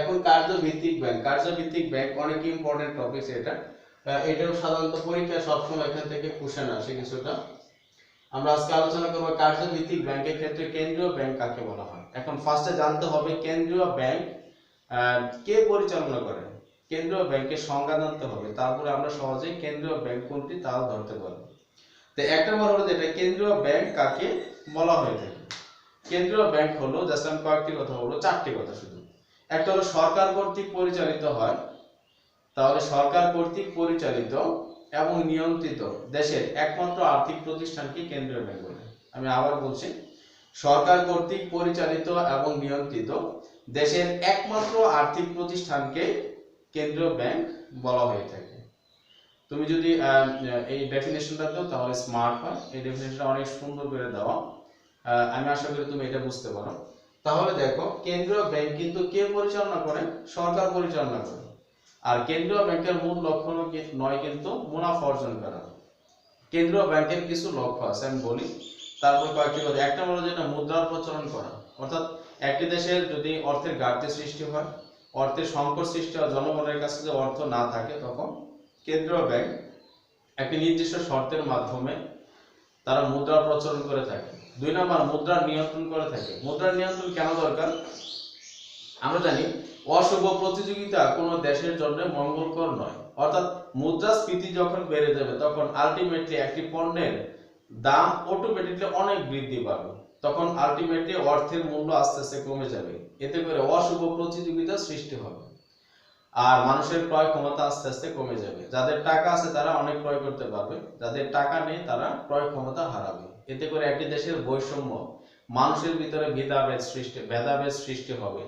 এখন কার্যভিত্তিক ব্যাংক অনেক important topic এটা। এটাও সাধারণত পরীক্ষা সবসময় এখান থেকে কোশ্চেন আসে কিছুটা। আমরা আজকে আলোচনা করব কার্যভিত্তিক ব্যাংকের ক্ষেত্রে কেন্দ্রীয় ব্যাংক কাকে বলা হয়। এখন ফার্স্টে জানতে হবে কেন্দ্রীয় ব্যাংক কে পরিচালনা করে। কেন্দ্রীয় ব্যাংকের সংজ্ঞা জানতে হবে, তারপরে আমরা সহজেই কেন্দ্রীয় ব্যাংক কোনটি তাও ধরতে পারবো। তো এক নম্বর হলো যেটা কেন্দ্রীয় ব্যাংক কাকে বলা হয়ে থাকে। কেন্দ্রীয় ব্যাংক হলো, জাস্ট আমি কয়েকটি কথা বলবো, চারটি কথা শুধু। একটা হলো সরকার কর্তৃক পরিচালিত হয়, তাহলে সরকার কর্তৃক পরিচালিত এবং নিয়ন্ত্রিত দেশের একমাত্র আর্থিক প্রতিষ্ঠানকে কেন্দ্রীয় ব্যাংক বলে। আমি আবার বলছি, সরকার কর্তৃক পরিচালিত এবং নিয়ন্ত্রিত দেশের একমাত্র আর্থিক প্রতিষ্ঠানকে কেন্দ্রীয় ব্যাংক বলা হয়ে থাকে। তুমি যদি এই ডেফিনেশনটা দাও তাহলে স্মার্ট হয়। এই ডেফিনেশনটা অনেক সুন্দর করে দেওয়া, আমি আশা করি তুমি এটা বুঝতে পারো। তাহলে দেখো, কেন্দ্রীয় ব্যাংক কিন্তু কে পরিচালনা করে? সরকার পরিচালনা করে। আর কেন্দ্রীয় ব্যাংকের মূল লক্ষ্য নয় কিন্তু মুনাফা অর্জন করা। কেন্দ্রীয় ব্যাংকের কিছু লক্ষ্য আছে, আমি বলি, তারপর কয়েকটি কথা। একটা হলো যেটা মুদ্রার প্রচলন করা, অর্থাৎ একটি দেশের যদি অর্থের ঘাটতি সৃষ্টি হয়, অর্থের সংকট সৃষ্টি হয়, জনগণের কাছে যে অর্থ না থাকে, তখন কেন্দ্রীয় ব্যাংক একটি নির্দিষ্ট শর্তের মাধ্যমে তারা মুদ্রা প্রচলন করে থাকে। দুই নম্বর, মুদ্রার নিয়ন্ত্রণ করে থাকে। মুদ্রার নিয়ন্ত্রণ কেন দরকার? আমরা জানি অশুভ প্রতিযোগিতা কোনো দেশের জন্য মঙ্গলকর নয়। অর্থাৎ মুদ্রাস্ফীতি যখন বেড়ে যাবে, তখন আলটিমেটলি একটি পণ্যের দাম অটোমেটিকলি অনেক বৃদ্ধি পাবে, তখন আলটিমেটলি অর্থের মূল্য আস্তে আস্তে কমে যাবে। এতে করে অশুভ প্রতিযোগিতা সৃষ্টি হবে আর মানুষের ক্রয় ক্ষমতা আস্তে আস্তে কমে যাবে। যাদের টাকা আছে তারা অনেক ক্রয় করতে পারবে, যাদের টাকা নেই তারা ক্রয় ক্ষমতা হারাবে। এতে করে একটি দেশের বৈষম্য, মানুষের ভিতরে ভেদাভেদ সৃষ্টি হবে,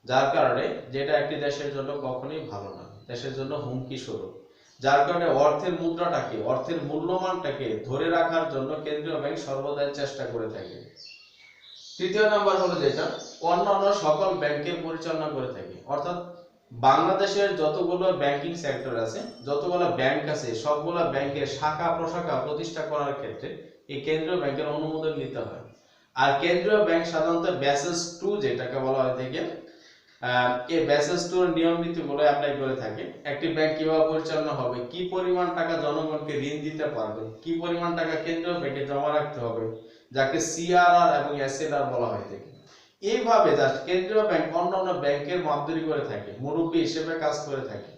যার কারণে যেটা একটি দেশের জন্য কখনোই ভালো না, দেশের জন্য হুমকি স্বরূপ। যার কারণে অর্থের মুদ্রাটাকে, অর্থের মূল্যমানটাকে ধরে রাখার জন্য কেন্দ্রীয় ব্যাংক সর্বদাই চেষ্টা করে থাকে। তৃতীয় নাম্বার হলো যেটা অন্যান্য সকল ব্যাংকের পরিচালনা করে থাকে। অর্থাৎ বাংলাদেশের যতগুলো ব্যাংকিং সেক্টর আছে, যতগুলো ব্যাংক আছে, সবগুলো ব্যাংকের শাখা প্রশাখা প্রতিষ্ঠা করার ক্ষেত্রে এই কেন্দ্রীয় ব্যাংকের অনুমোদন নিতে হয়। আর কেন্দ্রীয় ব্যাংক সাধারণত ব্যাসেল 2 যেটাকে বলা হয় থাকে, এই ব্যাসেল 2 এর নিয়ম নীতিগুলো অ্যাপ্লাই করে থাকে। একটি ব্যাংক কিভাবে পরিচালনা হবে, কি পরিমাণ টাকা জনগণকে ঋণ দিতে পারবে, কি পরিমাণ টাকা কেন্দ্রীয় ব্যাংকে জমা রাখতে হবে, যাকে সিআরআর এবং এসএলআর বলা হয় থাকে। এইভাবে জাস্ট কেন্দ্রীয় ব্যাংক অন্যান্য ব্যাংকের মাপদড়ি করে থাকে, মুরব্বী হিসেবে কাজ করে থাকে।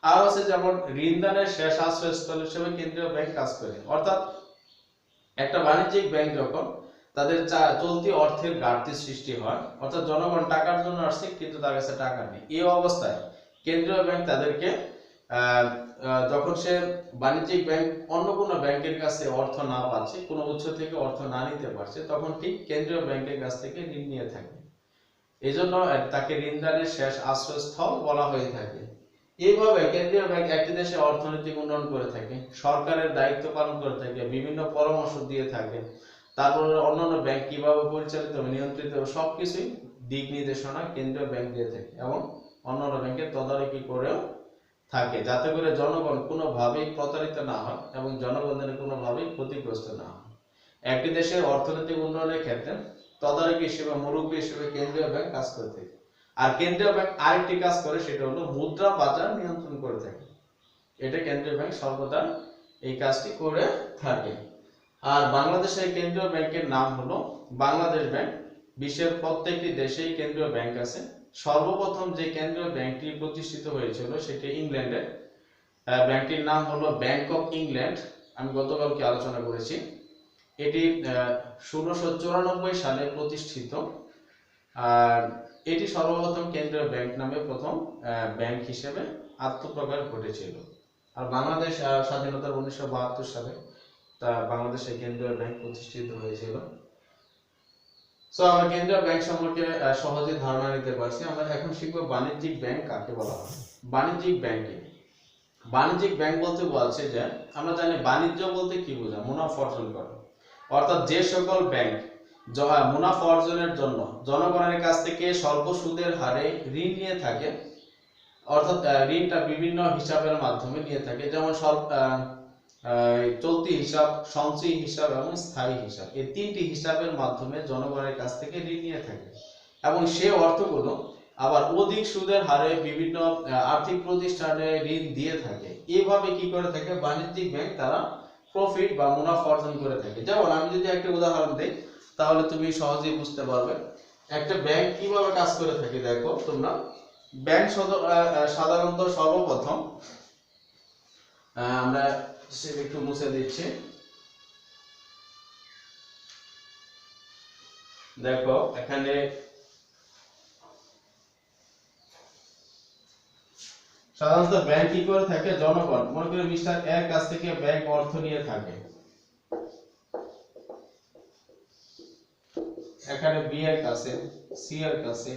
আর আছে যেমন ঋণদানের শেষ আশ্রয়স্থল হিসেবে কেন্দ্রীয় ব্যাংক কাজ করে। অর্থাৎ একটা বাণিজ্যিক ব্যাংক যখন তাদের চলতি অর্থের ঘাটতি সৃষ্টি হয়, অর্থাৎ জনগণ টাকার জন্য আসছে কিন্তু তার কাছে টাকা নেই, এই অবস্থায় কেন্দ্রীয় ব্যাংক তাদেরকে যখন সে বাণিজ্যিক ব্যাংক অন্য কোনো ব্যাংকের কাছে অর্থ না পাচ্ছে, কোনো উৎস থেকে অর্থ না নিতে পারছে, তখন ঠিক কেন্দ্রীয় ব্যাংকের কাছ থেকে ঋণ নিয়ে থাকে। এই জন্য তাকে ঋণদানের শেষ আশ্রয়স্থল বলা হয়ে থাকে। এইভাবে কেন্দ্রীয় ব্যাংক একটি দেশে অর্থনৈতিক উন্নয়ন করে থাকে, সরকারের দায়িত্ব পালন করে থাকে, বিভিন্ন পরামর্শ দিয়ে থাকে। তারপরে অন্যান্য ব্যাংক কিভাবে পরিচালিত হবে, নিয়ন্ত্রিত হবে, সবকিছুই দিক নির্দেশনা কেন্দ্রীয় ব্যাংক দিয়ে থাকে এবং অন্যান্য ব্যাংকের তদারকি করেও থাকে, যাতে করে জনগণ কোনোভাবেই প্রতারিত না হয় এবং জনগণের কোনোভাবেই ক্ষতিগ্রস্ত না হয়। একটি দেশের অর্থনৈতিক উন্নয়নের ক্ষেত্রে তদারকি হিসেবে, মুরব্বী হিসেবে কেন্দ্রীয় ব্যাংক কাজ করে থাকে। আর কেন্দ্রীয় ব্যাংক আরেকটি কাজ করে, সেটা হলো মুদ্রা বাজার নিয়ন্ত্রণ করে থাকে। এটা কেন্দ্রীয় ব্যাংক সর্বদা এই কাজটি করে থাকে। আর বাংলাদেশের কেন্দ্রীয় ব্যাংকের নাম হলো বাংলাদেশ ব্যাংক। বিশ্বের প্রত্যেকটি দেশেই কেন্দ্রীয় ব্যাংক আছে। সর্বপ্রথম যে কেন্দ্রীয় ব্যাংকটি প্রতিষ্ঠিত হয়েছিল সেটি ইংল্যান্ডে। ব্যাংকটির নাম হলো ব্যাংক অফ ইংল্যান্ড। আমি গতকালকে আলোচনা করেছি। এটি 1694 সালে প্রতিষ্ঠিত। আর এটি সর্বপ্রথম কেন্দ্রীয় ব্যাংক নামে প্রথম ব্যাংক হিসেবে আত্মপ্রকাশ ঘটেছিল। আর বাংলাদেশ স্বাধীনতার 1972 সালে বাংলাদেশে কেন্দ্রীয় ব্যাংক প্রতিষ্ঠিত হয়েছিল। সো আমরা কেন্দ্রীয় ব্যাংক সম্পর্কে সহজে ধারণা নিতে পারছি। আমরা এখন শিখব বাণিজ্যিক ব্যাংক কাকে বলা হয়। বাণিজ্যিক ব্যাংক বলতে বলছে যে, আমরা জানি বাণিজ্য বলতে কি বোঝায়, মুনাফা অর্জন করা। অর্থাৎ যে সকল ব্যাংক মুনাফা অর্জনের জন্য জনগণের কাছ থেকে স্বল্প সুদের হারে ঋণ নিয়ে থাকে, অর্থাৎ ঋণটা বিভিন্ন হিসাবের মাধ্যমে নিয়ে থাকে, যেমন চলতি হিসাব, সঞ্চয়ী হিসাব এবং স্থায়ী হিসাব, এই তিনটি হিসাবের মাধ্যমে জনগণের কাছ থেকে ঋণ নিয়ে থাকে এবং সে অর্থগুলো আবার অধিক সুদের হারে বিভিন্ন আর্থিক প্রতিষ্ঠানে ঋণ দিয়ে থাকে। এইভাবে কি করে থাকে বাণিজ্যিক ব্যাংক তারা প্রফিট বা মুনাফা অর্জন করে থাকে। যেমন আমি যদি একটা উদাহরণ দেই তাহলে তুমি সহজেই বুঝতে পারবে একটা ব্যাংক কিভাবে কাজ করে থাকে। দেখো তোমরা, ব্যাংক সাধারণত সর্বপ্রথম আমরা একটু মুছে দিচ্ছি। দেখো এখানে সাধারণত ব্যাংক কি করে থাকে, জনগণ মনে করি মিস্টার এর কাছ থেকে ব্যাংক অর্থ নিয়ে থাকে, এখানে বি এর কাছে, সি এর কাছে,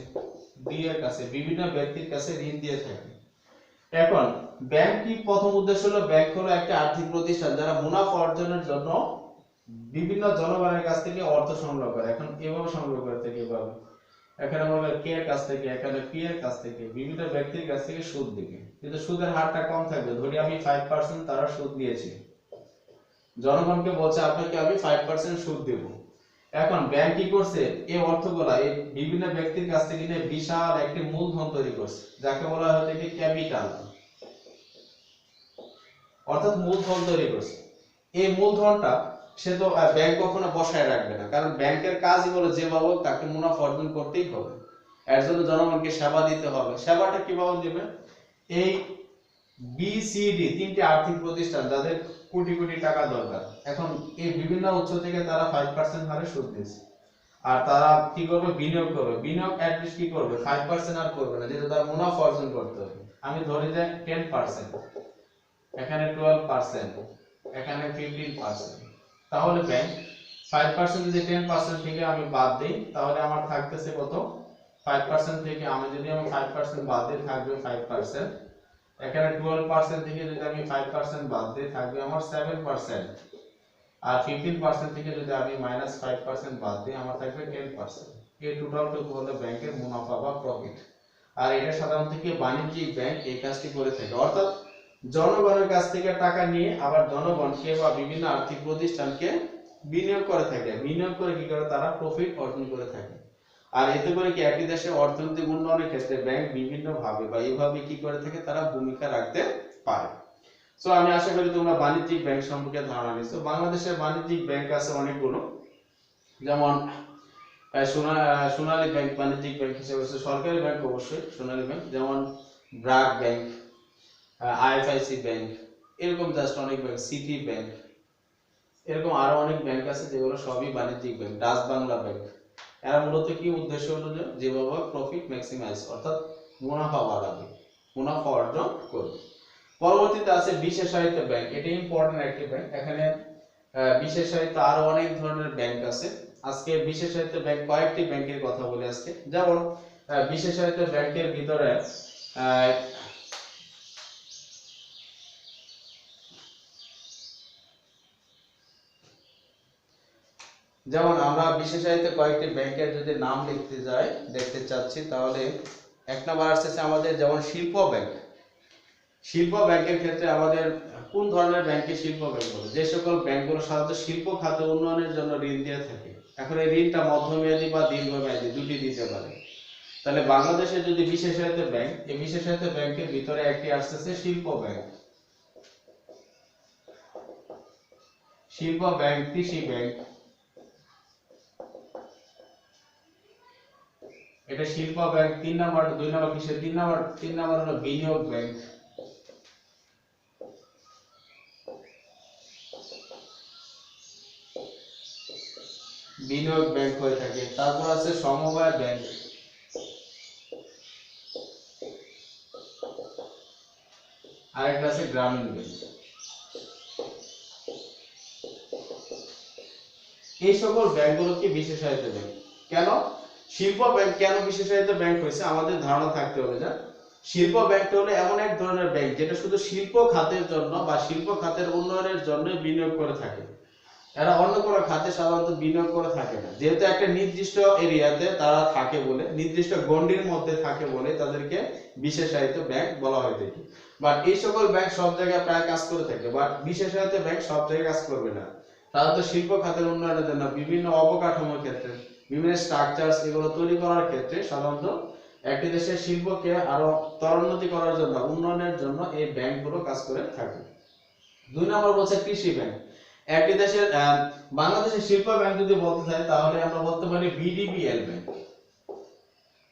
ডি এর কাছে, বিভিন্ন ব্যক্তির কাছে ঋণ দিয়ে থাকে। এখন ব্যাংক কি প্রথম উদ্দেশ্য হলো, ব্যাংক হলো একটা আর্থিক প্রতিষ্ঠান যারা মুনাফা অর্জনের জন্য বিভিন্ন জনগণের কাছ থেকে অর্থ সংগ্রহ করে। এখন এভাবে সংগ্রহ করে থাকে, এভাবে এখানে মনে কে এর কাছ থেকে, এখানে পি এর কাছ থেকে, বিভিন্ন ব্যক্তির কাছ থেকে সুদ দিবে, কিন্তু সুদের হারটা কম থাকবে। ধরি আমি 5% তারা সুদ দিয়েছে, জনগণকে বলছে আপনাকে আমি 5% সুদ দেব। এখন ব্যাংক কি করছে, এই অর্থগুলা এই বিভিন্ন ব্যক্তির কাছ থেকে নিয়ে বিশাল একটি মূলধন তৈরি করছে, যাকে বলা হয় থেকে ক্যাপিটাল, অর্থাৎ মূলধন তৈরি করছে। এই মূলধনটা সে তো ব্যাংক কখনো বসায় রাখবে না, কারণ ব্যাংকের কাজই হলো যেভাবে তাকে মুনাফা অর্জন করতেই হবে, এর জন্য জনগণকে সেবা দিতে হবে। সেবাটা কিভাবে দিবে, এই বি সি ডি তিনটি আর্থিক প্রতিষ্ঠান যাদের কোটি কোটি টাকা দরকার, এখন এই বিভিন্ন উৎস থেকে তারা 5% হারে সুদ দিচ্ছে। আর তারা কি করবে, বিনিয়োগ করবে। বিনিয়োগ অ্যাটলিস্ট কি করবে, 5% আর করবে না, যেটা তার মুনাফা অর্জন করতে হবে। আমি ধরি যে 10%, এখানে 12%, এখানে 15%, তাহলে ব্যাংক 5% যদি 10% থেকে আমি বাদ দিই তাহলে আমার থাকতেছে কত, 5% থেকে আমি 5% বাদ দিই থাকবে 5%, এখানে 12% থেকে যদি আমি 5% বাদ দিই থাকবে আমার 7%, আর 15% থেকে যদি আমি -5% বাদ দিই আমার থাকবে 10%। এই টোটালটুকু হলো ব্যাংকের মুনাফা বা প্রফিট। আর এটা সাধারণত কি বাণিজ্যিক ব্যাংক এই কাজটি করে থাকে, অর্থাৎ জনগণের কাছ থেকে টাকা নিয়ে আবার জনগণকে বা বিভিন্ন আর্থিক প্রতিষ্ঠানকে বিনিয়োগ করে থাকে। বিনিয়োগ করে কি করে, তারা প্রফিট অর্জন করে থাকে। আর এতে করে কি একটি দেশের অর্থনৈতিক উন্নয়নের ক্ষেত্রে ব্যাংক বিভিন্ন ভাবে বা এইভাবে কি করে থাকে, তারা ভূমিকা রাখতে পারে। সো আমি আশা করি তোমরা বাণিজ্যিক ব্যাংক সম্পর্কে ধারণা নিছো। বাংলাদেশের বাণিজ্যিক ব্যাংক আছে অনেকগুলো, যেমন সোনালী ব্যাংক বাণিজ্যিক ব্যাংক হিসেবে আছে, সরকারি ব্যাংক অবশ্যই সোনালী ব্যাংক, যেমন ব্র্যাক ব্যাংক, আইএফআইসি ব্যাংক, এরকম জাস্ট অনেক ব্যাংক, সিটি ব্যাংক, এরকম আরো অনেক ব্যাংক আছে যেগুলো সবই বাণিজ্যিক ব্যাংক। ডাচ বাংলা ব্যাংক, এরা মূলত কি উদ্দেশ্য হলো যে যেভাবে প্রফিট ম্যাক্সিমাইজ, অর্থাৎ মুনাফা বাড়াবে, মুনাফা অর্জন করবে। পরবর্তীতে আছে বিশেষায়িত ব্যাংক, এটা ইম্পর্টেন্ট একটি ব্যাংক। এখানে বিশেষায়িত আরো অনেক ধরনের ব্যাংক আছে। আজকে বিশেষায়িত ব্যাংক কয়েকটি ব্যাংকের কথা বলে আজকে। যেমন বিশেষায়িত ব্যাংকের ভিতরে যেমন আমরা বিশেষায়িত কয়েকটি ব্যাংকের যদি নাম দেখতে চাচ্ছি তাহলে এক নম্বর আসছে আমাদের যেমন শিল্প ব্যাংক। শিল্প ব্যাংকের ক্ষেত্রে আমাদের কোন ধরনের ব্যাংকে শিল্প ব্যাংক বলে, যে সকল ব্যাংকগুলো সাধারণত শিল্প খাতে উন্নয়নের জন্য ঋণ দিয়ে থাকে। এখন এই ঋণটা মধ্যমেয়াদী বা দীর্ঘমেয়াদী দুটি দিতে পারে। তাহলে বাংলাদেশে যদি বিশেষায়িত ব্যাংক, এই বিশেষায়িত ব্যাংকের ভিতরে একটি আসছে শিল্প ব্যাংক, শিল্প ব্যাংক, কৃষি ব্যাংক, এটা শিল্প ব্যাংক। 3 নাম্বার, 2 নাম্বার কিসের, 3 নাম্বার হলো বিনিয়োগ ব্যাংক, বিনিয়োগ ব্যাংক হয়ে থাকে। তারপর আছে সমবায় ব্যাংক, আরেকটা আছে গ্রামীণ ব্যাংক। এই সকল ব্যাংকগুলো কি বিশেষায়িত ব্যাংক। কেন শিল্প ব্যাংক কেন বিশেষায়িত ব্যাংক হয়েছে, আমাদের ধারণা থাকতে হবে যে শিল্প ব্যাংকটা হলো এমন এক ধরনের ব্যাংক যেটা শুধু শিল্প খাতের জন্য বা শিল্প খাতের উন্নয়নের জন্য বিনিয়োগ করে থাকে। এরা অন্য কোনো খাতে সাধারণত বিনিয়োগ করে থাকে না, যেহেতু একটা নির্দিষ্ট এরিয়াতে তারা থাকে বলে, নির্দিষ্ট গণ্ডির মধ্যে থাকে বলে তাদেরকে বিশেষায়িত ব্যাংক বলা হয়ে থাকে। বাট এই সকল ব্যাংক সব জায়গায় প্রায় কাজ করে থাকে, বাট বিশেষায়িত ব্যাংক সব জায়গায় কাজ করবে না। সাধারণত শিল্প খাতের উন্নয়নের জন্য বিভিন্ন অবকাঠামোর ক্ষেত্রে, বিভিন্ন স্ট্রাকচারস এগুলো তৈরি করার ক্ষেত্রে সাধারণত একটি দেশের শিল্পকে আরো ত্বরান্বিত করার জন্য, উন্নয়নের জন্য এই ব্যাংকগুলো কাজ করে থাকে। 2 নম্বর বলছে কৃষি ব্যাংক। একটি দেশের বাংলাদেশের শিল্প ব্যাংক যদি বলতে চাই তাহলে আমরা বলতে পারি বিডিবিএল ব্যাংক।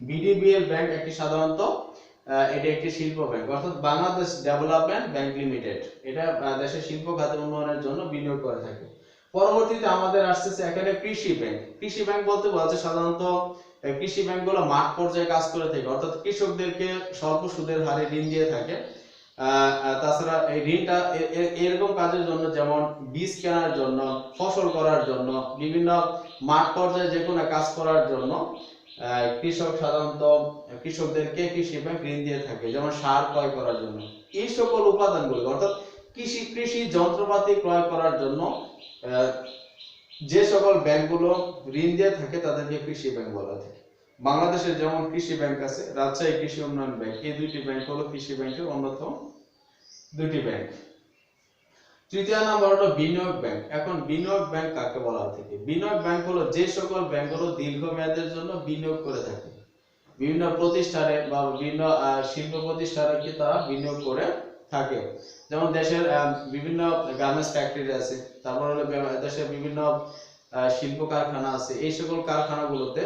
বিডিবিএল ব্যাংক একটি সাধারণত এটা একটি শিল্প ব্যাংক, অর্থাৎ বাংলাদেশ ডেভেলপমেন্ট ব্যাংক লিমিটেড। এটা দেশের শিল্প খাতের উন্নয়নের জন্য বিনিয়োগ করে থাকে। পরবর্তীতে আমাদের আসছে এখানে কৃষি ব্যাংক। কৃষি ব্যাংক বলতে বলছে সাধারণত কৃষি ব্যাংকগুলো মাঠ পর্যায়ে কাজ করে থাকে, অর্থাৎ কৃষকদেরকে স্বল্প সুদের হারে ঋণ দিয়ে থাকে। তাছাড়া এই ঋণটা এরকম কাজের জন্য, যেমন বীজ কেনার জন্য, ফসল করার জন্য, বিভিন্ন মাঠ পর্যায়ে যে কোনো কাজ করার জন্য কৃষক সাধারণত কৃষকদেরকে কৃষি ব্যাংক ঋণ দিয়ে থাকে, যেমন সার ক্রয় করার জন্য। এই সকল উপাদানগুলো অর্থাৎ কৃষি যন্ত্রপাতি ক্রয় করার জন্য যে সকল ব্যাংকগুলো ঋণ দিয়ে থাকে তাদেরকে কৃষি ব্যাংক বলা হয়। বাংলাদেশের যেমন কৃষি ব্যাংক আছে, রাজশাহী কৃষি উন্নয়ন ব্যাংক, এই দুইটি ব্যাংক হলো কৃষি ব্যাংকের অন্যতম দুটি ব্যাংক। তৃতীয় নাম্বার হলো বিনিয়োগ ব্যাংক। এখন বিনিয়োগ ব্যাংক কাকে বলা হয় থাকে? বিনিয়োগ ব্যাংক হলো যে সকল ব্যাংকগুলো দীর্ঘমেয়াদের জন্য বিনিয়োগ করে থাকে, বিভিন্ন প্রতিষ্ঠানে বা বিভিন্ন শিল্প প্রতিষ্ঠানে কি তারা বিনিয়োগ করে থাকে। যেমন দেশের বিভিন্ন গার্মেন্টস ফ্যাক্টরি আছে, তারপর হলো দেশের বিভিন্ন শিল্প কারখানা আছে, এই সকল কারখানাগুলোতে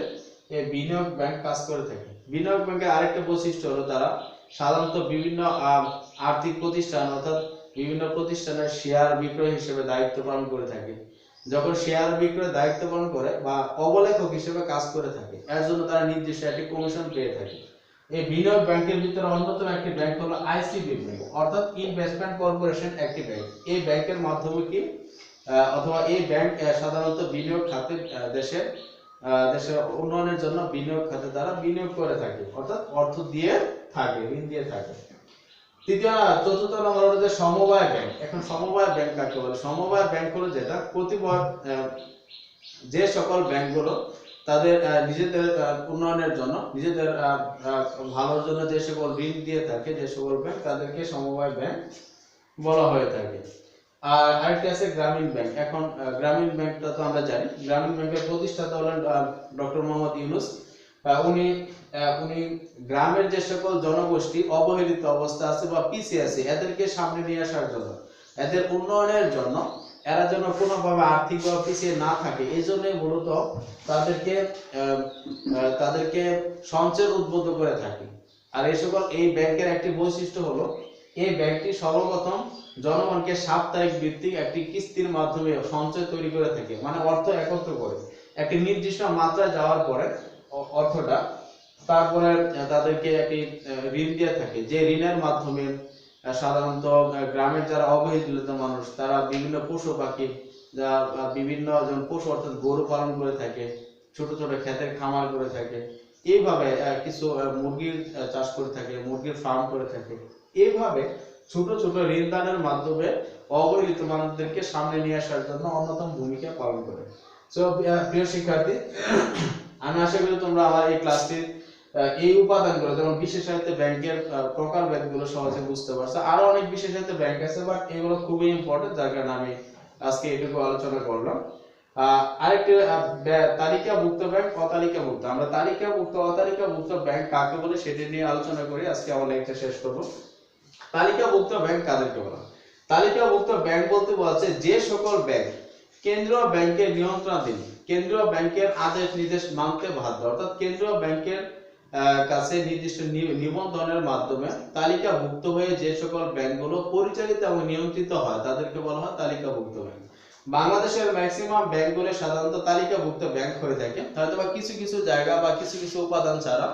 এই বিনিয়োগ ব্যাংক কাজ করে থাকে। বিনিয়োগ ব্যাংকের আরেকটা বৈশিষ্ট্য হলো তারা সাধারণত বিভিন্ন আর্থিক প্রতিষ্ঠান অর্থাৎ বিভিন্ন প্রতিষ্ঠানের শেয়ার বিক্রয় হিসেবে দায়িত্ব পালন করে থাকে। যখন শেয়ার বিক্রয়ের দায়িত্ব পালন করে বা অবলেখক হিসেবে কাজ করে থাকে, এর জন্য তারা নির্দিষ্ট একটি কমিশন পেয়ে থাকে। এই বিনিয়োগ ব্যাংকের ভিতরে অন্যতম একটি ব্যাংক হলো আইসিবি ব্যাংক, অর্থাৎ ইনভেস্টমেন্ট কর্পোরেশন একটি ব্যাংক। এই ব্যাংকের মাধ্যমে কি অথবা এই ব্যাংক সাধারণত বিনিয়োগ খাতে দেশের উন্নয়নের জন্য বিনিয়োগ খাতে তারা বিনিয়োগ করে থাকে, অর্থাৎ অর্থ দিয়ে থাকে, ঋণ দিয়ে থাকে। চতুর্থ নম্বর হলো যে সমবায় ব্যাংক। এখন সমবায় ব্যাংক কাকে বলে? সমবায় ব্যাংক হলো যেটা প্রতিবার যে সকল ব্যাংকগুলো তাদের নিজেদের উন্নয়নের জন্য, নিজেদের ভালোর জন্য যে সকল ঋণ দিয়ে থাকে, যে সকল ব্যাংক, তাদেরকে সমবায় ব্যাংক বলা হয়ে থাকে। আর আরেকটি আছে গ্রামীণ ব্যাংক। এখন গ্রামীণ ব্যাংকটা তো আমরা জানি, গ্রামীণ ব্যাংকের প্রতিষ্ঠাতা হলেন ডক্টর মোহাম্মদ ইউনূস। উনি গ্রামের যে সকল জনগোষ্ঠী অবহেলিত অবস্থা আছে বা পিছিয়ে আছে, এদেরকে সামনে নিয়ে আসার জন্য, এদের উন্নয়নের জন্য, এরা যেন কোনোভাবে আর্থিকভাবে পিছিয়ে না থাকে, এই জন্যই মূলত তাদেরকে সঞ্চয় উদ্বুদ্ধ করে থাকে। আর এই ব্যাংকের একটি বৈশিষ্ট্য হলো এই ব্যাংকটি সর্বপ্রথম জনগণকে সাপ্তাহিক ভিত্তিক একটি কিস্তির মাধ্যমে সঞ্চয় তৈরি করে থাকে, মানে অর্থ একত্র করে একটি নির্দিষ্ট মাত্রায় যাওয়ার পরে অর্থটা তারপরে তাদেরকে একটি ঋণ দিয়ে থাকে, যে ঋণের মাধ্যমে সাধারণত গ্রামের যারা অবহেলিত মানুষ তারা বিভিন্ন পশু পাখি, বিভিন্ন পশু অর্থাৎ গরু পালন করে থাকে, ছোট ছোট ক্ষেতের খামার করে থাকে, এইভাবে কিছু মুরগির চাষ করে থাকে, মুরগির ফার্ম করে থাকে। এইভাবে ছোট ছোট ঋণ দানের মাধ্যমে অবহেলিত মানুষদেরকে সামনে নিয়ে আসার জন্য অন্যতম ভূমিকা পালন করে। সো প্রিয় শিক্ষার্থী, আমি আশা করি তোমরা আমার এই ক্লাসটির এই উপাদানগুলো, যেমন বিশেষায়িত ব্যাংকের প্রকারভেদগুলো সহজে বুঝতে পারছো। আরো অনেক বিশেষায়িত ব্যাংক আছে, বাট এগুলো খুবই ইম্পর্টেন্ট, যার কারণে আমি আজকে এটুকু আলোচনা করলাম। আরেকটি তালিকাভুক্ত ব্যাংক, অতালিকাভুক্ত। আমরা তালিকাভুক্ত, অতালিকাভুক্ত ব্যাংক কাকে বলে সেটা নিয়ে আলোচনা করি। আজকে আমার লেকচার শেষ করব। তালিকাভুক্ত ব্যাংক কাদেরকে বলা? তালিকাভুক্ত ব্যাংক বলতে বলছে যে সকল ব্যাংক কেন্দ্রীয় ব্যাংকের নিয়ন্ত্রণাধীন, কেন্দ্রীয় ব্যাংকের আদেশ নির্দেশ মানতে বাধ্য, অর্থাৎ কেন্দ্রীয় ব্যাংকের কাছে নির্দিষ্ট নিবন্ধনের মাধ্যমে তালিকাভুক্ত হয়ে যে সকল ব্যাংকগুলো পরিচালিত এবং নিয়ন্ত্রিত হয় তাদেরকে বলা হয় তালিকাভুক্ত ব্যাংক। বাংলাদেশের ম্যাক্সিমাম ব্যাংকগুলো সাধারণত তালিকাভুক্ত ব্যাংক হয়ে থাকে, হয়তোবা কিছু কিছু জায়গা বা কিছু কিছু উপাদান ছাড়া।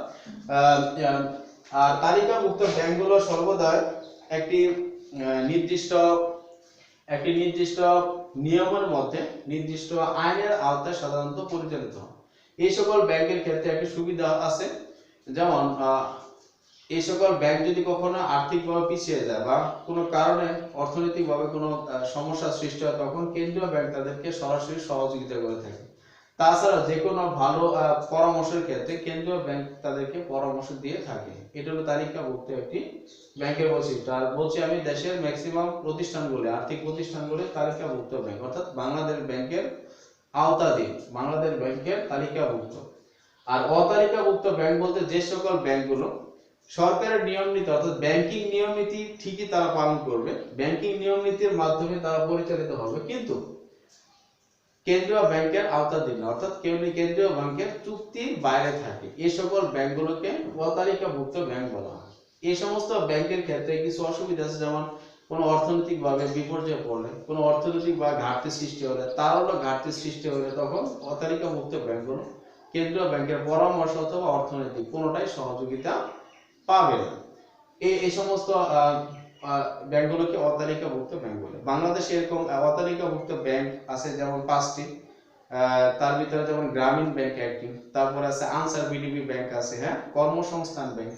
আর তালিকাভুক্ত ব্যাংকগুলো সর্বদা একটি নির্দিষ্ট নিয়মের মধ্যে, নির্দিষ্ট আইনের আওতায় সাধারণত পরিচালিত হয়। এই সকল ব্যাংকের ক্ষেত্রে একটি সুবিধা আছে, যেমন এই সকল ব্যাংক যদি কখনো আর্থিকভাবে পিছিয়ে যায় বা কোনো কারণে অর্থনৈতিকভাবে কোনো সমস্যা সৃষ্টি হয়, তখন কেন্দ্রীয় ব্যাংক তাদেরকে সরাসরি সহযোগিতা করে থাকে। তাছাড়া যে কোনো ভালো পরামর্শের ক্ষেত্রে কেন্দ্রীয় ব্যাংক তাদেরকে পরামর্শ দিয়ে থাকে। এটা হলো তালিকাভুক্ত একটি ব্যাংকের বৈশিষ্ট্য। আর বলছি আমি দেশের ম্যাক্সিমাম প্রতিষ্ঠানগুলো, আর্থিক প্রতিষ্ঠানগুলো তালিকাভুক্ত ব্যাংক, অর্থাৎ বাংলাদেশ ব্যাংকের আওতাধীন, বাংলাদেশ ব্যাংকের তালিকাভুক্ত। আর অতালিকাভুক্ত ব্যাংক বলতে যে সকল ব্যাংকগুলো সরকারের নিয়ম নীতি অর্থাৎ ব্যাংকিং নিয়ম নীতি ঠিকই তারা পালন করবে, ব্যাংকিং নিয়ম নীতির মাধ্যমে তারা পরিচালিত হবে, কিন্তু কেন্দ্রীয় ব্যাংকের আওতাধীন অর্থাৎ কেন্দ্রীয় ব্যাংকের চুক্তির বাইরে থাকে, এই সকল ব্যাংকগুলোকে অতালিকাভুক্ত ব্যাংক বলা হয়। এই সমস্ত ব্যাংকের ক্ষেত্রে কিছু অসুবিধা আছে, যেমন কোনো অর্থনৈতিক ভাবে বিপর্যয় পড়লে, কোনো অর্থনৈতিক বা ঘাটতি সৃষ্টি হলে, তারও ঘাটতি সৃষ্টি হলে তখন অতালিকাভুক্ত ব্যাংকগুলো কেন্দ্রীয় ব্যাংকের পরামর্শ অথবা অর্থনৈতিক কোনোটাই সহযোগিতা পাবে না। এই সমস্ত ব্যাংকগুলোকে অতালিকাভুক্ত ব্যাংক বলে। বাংলাদেশে এরকম অতালিকাভুক্ত ব্যাংক আছে যেমন 5টি, তার ভিতরে যেমন গ্রামীণ ব্যাংক একটি, তারপরে আছে আনসার বিডিবি ব্যাংক আছে, হ্যাঁ, কর্মসংস্থান ব্যাংক।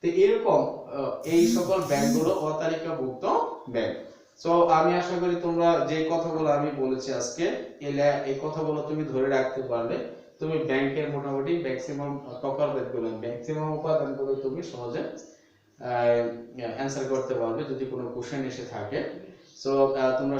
তো এরকম এই সকল ব্যাংকগুলো অতালিকাভুক্ত ব্যাংক। সো আমি আশা করি তোমরা যে কথাগুলো আমি বলেছি আজকে, এই কথাগুলো তুমি ধরে রাখতে পারলে তুমি ব্যাংকের মোটামুটি ম্যাক্সিমাম প্রকারভেদগুলো, ম্যাক্সিমাম উপাদানগুলো তুমি সহজে অ্যান্সার করতে পারবে যদি কোনো কোশ্চেন এসে থাকে। সো তোমরা